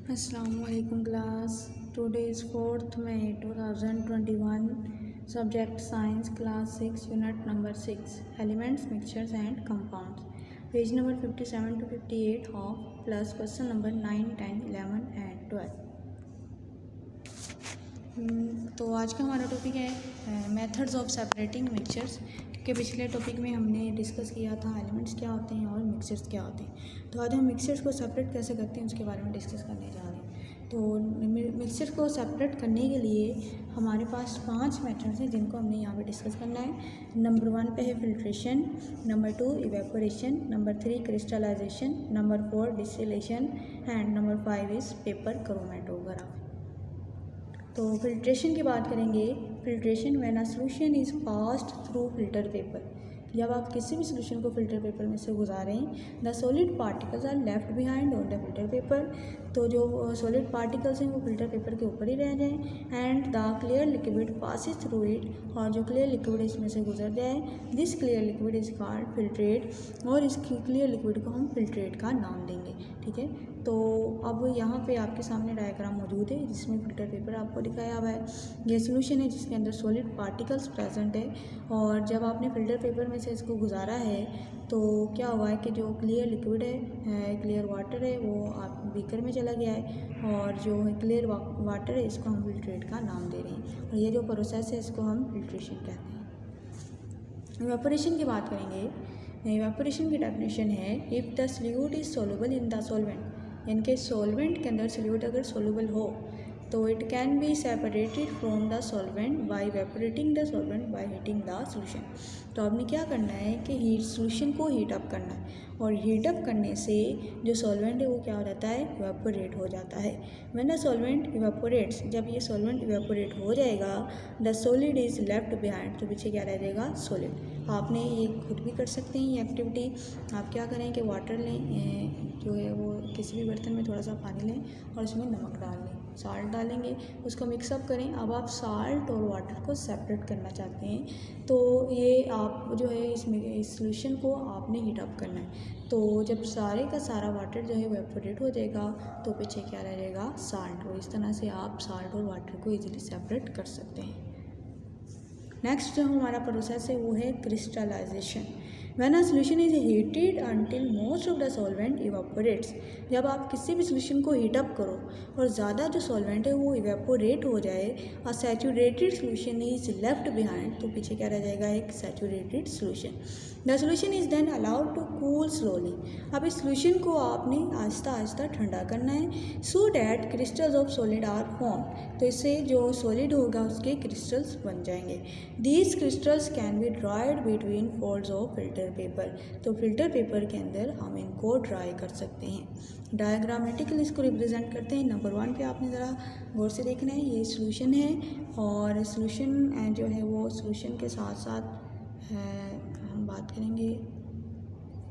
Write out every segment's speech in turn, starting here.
Assalamualaikum class. Today is 4th May 2021. Subject Science Class 6 Unit number 6 Elements, Mixtures and Compounds. Page number 57 to 58 half plus question number 9, 10, 11 and 12. तो आज का हमारा topic है methods of separating mixtures, क्योंकि पिछले topic में हमने discuss किया था एलिमेंट्स क्या होते हैं और मिक्सचर्स क्या होते हैं। तो आज हम मिक्सचर्स को सेपरेट कैसे करते हैं उसके बारे में डिस्कस करने जा रहे हैं। तो मिक्सचर को सेपरेट करने के लिए हमारे पास 5 मेथड्स हैं जिनको हमने यहाँ पे डिस्कस करना है। नंबर 1 पे है filtration, number 2 evaporation, number 3 crystallisation, number 4 distillation and number 5 is paper chromatography. तो फिल्ट्रेशन की बात करेंगे। Filtration when a solution is passed through filter paper, जब आप किसी भी सॉल्यूशन को फिल्टर पेपर में से गुजारें, the solid particles are left behind on the filter paper, तो जो सॉलिड पार्टिकल्स हैं वो फिल्टर पेपर के ऊपर ही रह जाएं। And the clear liquid passes through it, और जो क्लियर लिक्विड इसमें से गुजर जाए, this clear liquid is called filtrate, और इस क्लियर लिक्विड को हम फिल्ट्रेट का नाम देंगे। ठीक है, तो अब यहाँ पे आपके सामने डायग्राम मौजूद है जिसमें फिल्टर पेपर आपको दिखाया हुआ है। ये सॉल्यूशन है जिसके अंदर सॉलिड पार्टिकल्स प्रेजेंट है, और जब आपने फिल्टर पेपर में से इसको गुजारा है तो क्या हुआ है कि जो क्लियर लिक्विड है, क्लियर वाटर है, वो आप बीकर में चला गया है, और जो क्लियर वाटर है इसको हम फिल्ट्रेट का नाम दे रहे हैं। और ये जो प्रोसेस है इसको हम फिल्ट्रेशन कहते हैं। इवेपोरेशन की बात करेंगे। इवेपोरेशन की डेफिनेशन है, if the solute is soluble in the solvent, यानी कि सॉल्वेंट के अंदर सॉल्यूट अगर सोलुबल हो तो it can be separated from the solvent by evaporating the solvent by heating the solution. तो आपने क्या करना है कि सॉल्यूशन को हीट अप करना है, और हीट अप करने से जो सॉल्वेंट है वो क्या हो जाता है, इवेपोरेट हो जाता है। व्हेन द सॉल्वेंट इवेपोरेट्स, जब ये सॉल्वेंट इवेपोरेट हो जाएगा, the solid is left behind, तो पीछे क्या रह जाएगा, सॉलिड। आपने ये खुद भी कर सकते हैं ये एक्टिविटी। आप क्या करें कि वाटर लें, जो है वो किसी भी बर्तन में थोड़ा सा पानी लें और उसमें नमक डाल लें, साल्ट डालेंगे, उसको मिक्सअप करें। अब आप साल्ट और वाटर को सेपरेट करना चाहते हैं तो ये आप जो है इसमें इस सॉल्यूशन को आपने हीट अप करना है। तो जब सारे का सारा वाटर जो है इवेपोरेट हो जाएगा तो पीछे क्या रह जाएगा, साल्ट। और इस तरह से आप साल्ट और वाटर को इजीली सेपरेट कर सकते हैं। नेक्स्ट जो हमारा प्रोसेस है वो है crystallisation. When a solution is heated until most of the solvent evaporates, जब आप किसी भी सॉल्यूशन को हीट अप करो और ज़्यादा जो सॉल्वेंट है वो इवेपोरेट हो जाए, a saturated solution is left behind, तो पीछे क्या रह जाएगा, एक saturated solution. The solution is then allowed to cool slowly, अब इस सॉल्यूशन को आपने आहिस्ता आहिस्ता ठंडा करना है, so that crystals of solid are form, तो इससे जो सॉलिड होगा उसके क्रिस्टल्स बन जाएंगे। These crystals can be dried between folds of filter paper, तो फिल्टर पेपर के अंदर हम इनको ड्राई कर सकते हैं। डायग्रामेटिकली इसको रिप्रेजेंट करते हैं। नंबर 1 पे आपने ज़रा गौर से देखना है, ये सॉल्यूशन है, और सॉल्यूशन जो है वो सॉल्यूशन के साथ साथ हम बात करेंगे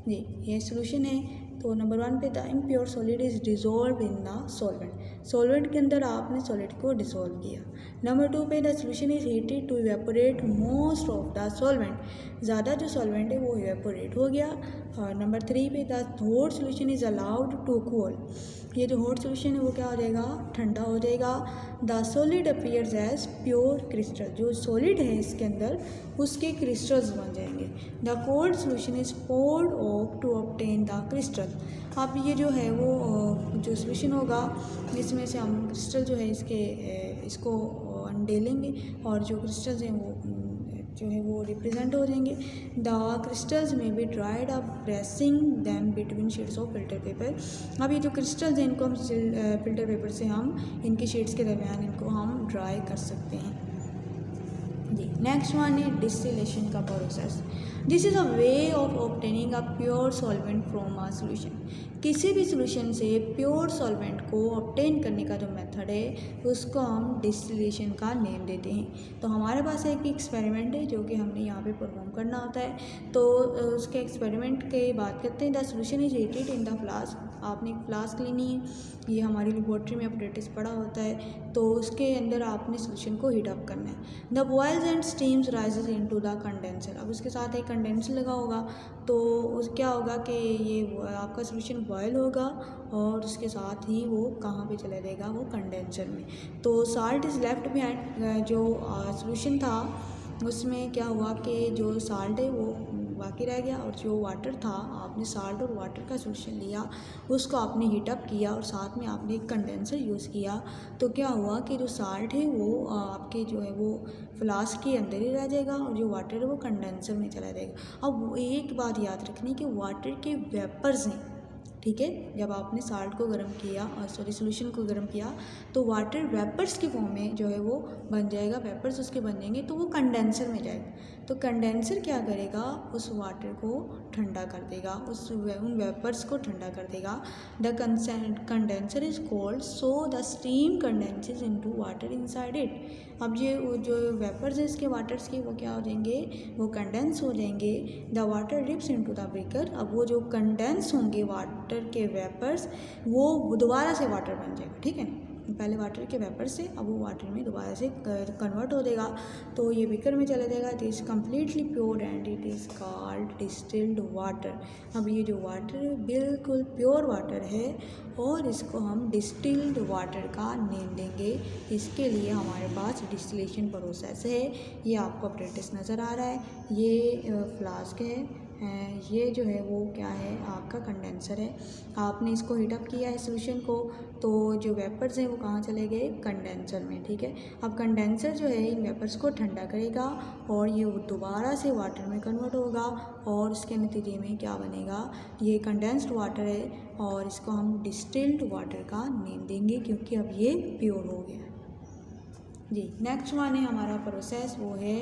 जी, ये सॉल्यूशन है। तो नंबर 1 पे the impure solid is dissolve in the solvent, solvent के अंदर आपने सॉलिड को डिज़ोल्व किया। नंबर 2 पे the solution is heated to evaporate most of the solvent, ज़्यादा जो सॉल्वेंट है वो इवेपोरेट हो गया। और नंबर 3 पे the hot solution is allowed to cool, ये जो हॉट सॉल्यूशन है वो क्या हो जाएगा, ठंडा हो जाएगा। The solid appears as pure crystal, जो सॉलिड है इसके अंदर उसके क्रिस्टल्स बन जाएंगे। The cold solution is poured off to obtain the crystal, अब ये जो है वो जो सॉल्यूशन होगा इसमें से हम क्रिस्टल जो है इसको अंडेलेंगे, और जो क्रिस्टल्स हैं वो जो है वो रिप्रेजेंट हो जाएंगे। द क्रिस्टल्स में be dried up pressing them between sheets of filter paper, अब ये जो क्रिस्टल्स हैं इनको हम फिल्टर पेपर से हम इनकी शीट्स के दरमियान इनको हम ड्राई कर सकते हैं जी। नेक्स्ट वन है डिस्टिलेशन का process. This is a way of obtaining a pure solvent from a solution, किसी भी सॉल्यूशन से प्योर सॉल्वेंट को ऑब्टेन करने का जो मेथड है उसको हम डिस्टिलेशन का नेम देते हैं। तो हमारे पास एक एक्सपेरिमेंट है जो कि हमने यहाँ पे परफॉर्म करना होता है। तो उसके एक्सपेरिमेंट की बात करते हैं। The solution is heated in the flask, आपने एक फ्लास्क लेनी है, ये हमारी लेबोरेटरी में अपरेटिस पड़ा होता है, तो उसके अंदर आपने सॉल्यूशन को हीट अप करना है। The boils and stems rises into the condenser, अब उसके साथ एक कंडेंसर लगा होगा तो उस क्या होगा कि ये आपका सोल्यूशन बॉयल होगा और उसके साथ ही वो कहाँ पे चला जाएगा, वो कंडेंसर में। तो साल्ट इज़ लेफ्ट बिहाइंड, जो सोल्यूशन था उसमें क्या हुआ कि जो साल्ट है वो बाकी रह गया, और जो वाटर था आपने साल्ट और वाटर का सोल्यूशन लिया, उसको आपने हीटअप किया और साथ में आपने एक कंडेंसर यूज़ किया। तो क्या हुआ कि जो साल्ट है वो आपके जो है वो फ्लास्क के अंदर ही रह जाएगा और जो वाटर है वो कंडेंसर में चला जाएगा। अब एक बात याद रखनी कि वाटर के वेपर्स हैं, ठीक है, जब आपने साल्ट को गर्म किया सोल्यूशन को गर्म किया तो वाटर वेपर्स की फॉर्म में जो है वो बन जाएगा, वेपर्स उसके बन जाएंगे तो वो कंडेंसर में जाएगा। तो कंडेंसर क्या करेगा, उस वाटर को ठंडा कर देगा, उन वेपर्स को ठंडा कर देगा। The condenser is cold so the steam condenses into water inside it. अब ये जो वेपर्स है इसके वाटर्स के वो क्या हो जाएंगे, वो कंडेंस हो जाएंगे। The water dips into the beaker. अब वो जो कंडेंस होंगे वाटर के वेपर्स वो दोबारा से वाटर बन जाएगा, ठीक है, पहले वाटर के वेपर से अब वो वाटर में दोबारा से कन्वर्ट हो जाएगा तो ये बीकर में चला जाएगा। It is completely pure and it is called distilled water. अब ये जो वाटर बिल्कुल प्योर वाटर है और इसको हम डिस्टिल्ड वाटर का नेम देंगे। इसके लिए हमारे पास डिस्टिलेशन प्रोसेस है। ये आपको अपरेटिस नज़र आ रहा है, ये फ्लास्क है, ये जो है वो क्या है, आपका कंडेंसर है। आपने इसको हीटअप किया है सोल्यूशन को, तो जो वेपर्स हैं वो कहाँ चले गए, कंडेंसर में, ठीक है। अब कंडेंसर जो है इन वेपर्स को ठंडा करेगा और ये दोबारा से वाटर में कन्वर्ट होगा और इसके नतीजे में क्या बनेगा, ये कंडेंस्ड वाटर है और इसको हम डिस्टिल्ड वाटर का नेम देंगे क्योंकि अब ये प्योर हो गया जी। नेक्स्ट वन है हमारा प्रोसेस, वो है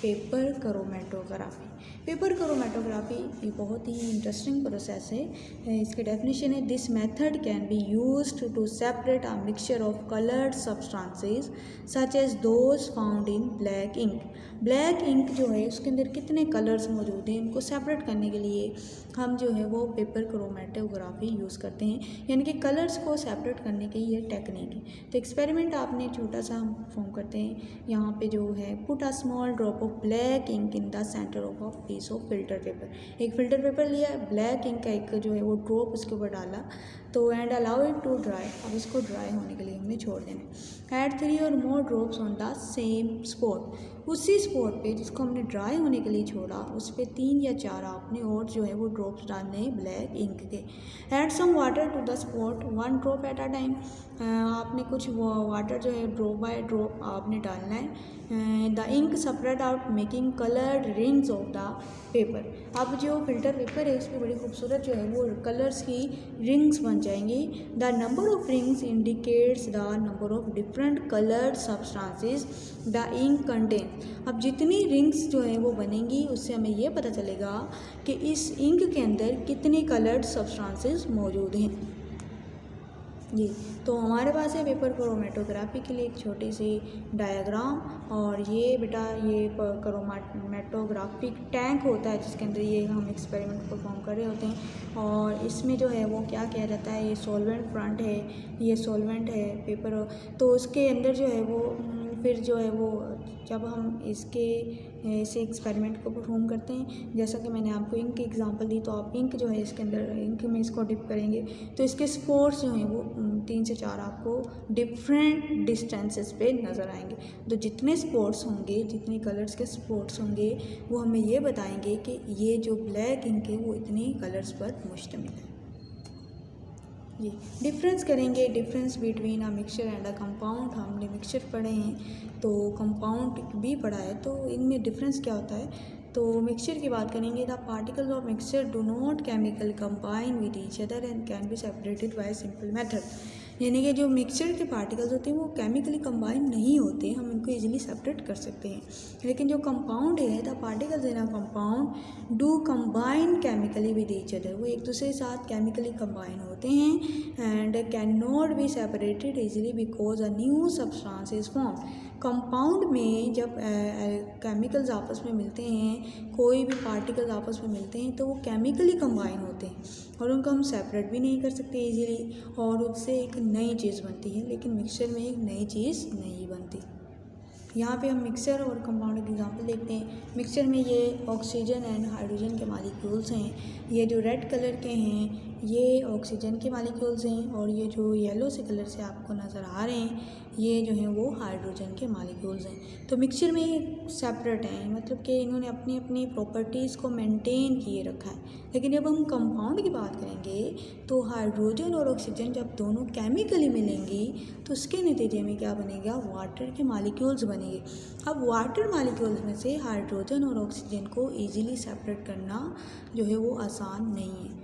पेपर क्रोमेटोग्राफी। पेपर क्रोमेटोग्राफी ये बहुत ही इंटरेस्टिंग प्रोसेस है। इसकी डेफिनेशन है, this method can be used to separate a mixture of coloured substances such as those found in black ink. Black ink जो है उसके अंदर कितने कलर्स मौजूद हैं, इनको सेपरेट करने के लिए हम जो है वो पेपर क्रोमेटोग्राफी यूज़ करते हैं, यानी कि कलर्स को सेपरेट करने की ये टेक्निक है। तो एक्सपेरिमेंट आपने छोटा सा फॉर्म करते हैं, यहाँ पे जो है put a small drop of black ink in the centre of a piece of filter paper. एक फिल्टर पेपर लिया, ब्लैक इंक का एक जो है वो ड्रॉप उसके ऊपर डाला, तो and allow it to dry. अब इसको ड्राई होने के लिए हमने छोड़ देना। ऐड 3 और more drops on the same spot. उसी स्पॉट पे जिसको हमने ड्राई होने के लिए छोड़ा उस पर 3 या 4 आपने और जो है वो ड्रॉप्स डालने हैं ब्लैक इंक के। Add some water to the spot 1 drop at a time. आपने कुछ वाटर जो है ड्रॉप बाय ड्रॉप आपने डालना है। The ink spread out making coloured rings of the paper. अब जो फिल्टर पेपर है उस पर बड़ी खूबसूरत जो है वो कलर्स की रिंग्स बन जाएंगी। The number of rings indicates the number of different coloured substances the ink contain. अब जितनी रिंग्स जो है वो बनेंगी उससे हमें ये पता चलेगा कि इस इंक के अंदर कितने कलर्ड सब्सटेंसेस मौजूद हैं जी। तो हमारे पास है पेपर क्रोमेटोग्राफी के लिए एक छोटी सी डायग्राम, और ये बेटा ये क्रोमेटोग्राफिक टैंक होता है जिसके अंदर ये हम एक्सपेरिमेंट परफॉर्म कर रहे होते हैं, और इसमें जो है वो क्या किया जाता है, ये सॉल्वेंट फ्रंट है, ये सॉल्वेंट है पेपर, तो उसके अंदर जो है वो फिर जो है वो जब हम इसे एक्सपेरिमेंट को परफॉर्म करते हैं, जैसा कि मैंने आपको इंक की एग्जांपल दी, तो आप इंक जो है इसके अंदर इंक में इसको डिप करेंगे तो इसके स्पोर्ट्स जो हैं वो 3 से 4 आपको डिफरेंट डिस्टेंसेस पे नज़र आएंगे। तो जितने स्पोर्ट्स होंगे, जितने कलर्स के स्पोर्ट्स होंगे वो हमें ये बताएंगे कि ये जो ब्लैक इंक है वो इतने कलर्स पर मुश्तमिल है जी। डिफरेंस करेंगे, difference between a mixture and a compound. हमने मिक्सचर पढ़े हैं तो कंपाउंड भी पढ़ा है, तो इनमें डिफरेंस क्या होता है। तो मिक्सचर की बात करेंगे, the particles of mixture do not chemical combine with each other and can be separated by simple method. यानी कि जो मिक्सचर के पार्टिकल्स होते हैं वो केमिकली कंबाइन नहीं होते, हम इनको इजीली सेपरेट कर सकते हैं। लेकिन जो कंपाउंड है, the particles in a compound do combine chemically with each other, वो एक दूसरे के साथ केमिकली कंबाइन होते हैं and can not be separated easily because a new substance is form. Compound में जब केमिकल्स आपस में मिलते हैं, कोई भी पार्टिकल्स आपस में मिलते हैं तो वो केमिकली कंबाइन होते हैं और उनको हम सेपरेट भी नहीं कर सकते इजीली, और उससे एक नई चीज़ बनती है। लेकिन मिक्सचर में एक नई चीज़ नहीं बनती यहाँ पे हम मिक्सचर और कंपाउंड की एग्जांपल देखते हैं। मिक्सचर में ये ऑक्सीजन एंड हाइड्रोजन के मॉलिक्यूल्स हैं। ये जो रेड कलर के हैं ये ऑक्सीजन के मॉलिक्यूल्स हैं, और ये जो येलो से कलर से आपको नज़र आ रहे हैं ये जो हैं वो हाइड्रोजन के मॉलिक्यूल्स हैं। तो मिक्सचर में ये सेपरेट हैं, मतलब कि इन्होंने अपनी अपनी प्रॉपर्टीज़ को मेंटेन किए रखा है। लेकिन जब हम कंपाउंड की बात करेंगे तो हाइड्रोजन और ऑक्सीजन जब दोनों केमिकली मिलेंगी तो उसके नतीजे में क्या बनेगा, वाटर के मॉलिक्यूल्स बनेंगे। अब वाटर मॉलिक्यूल्स में से हाइड्रोजन और ऑक्सीजन को ईजिली सेपरेट करना जो है वो आसान नहीं है।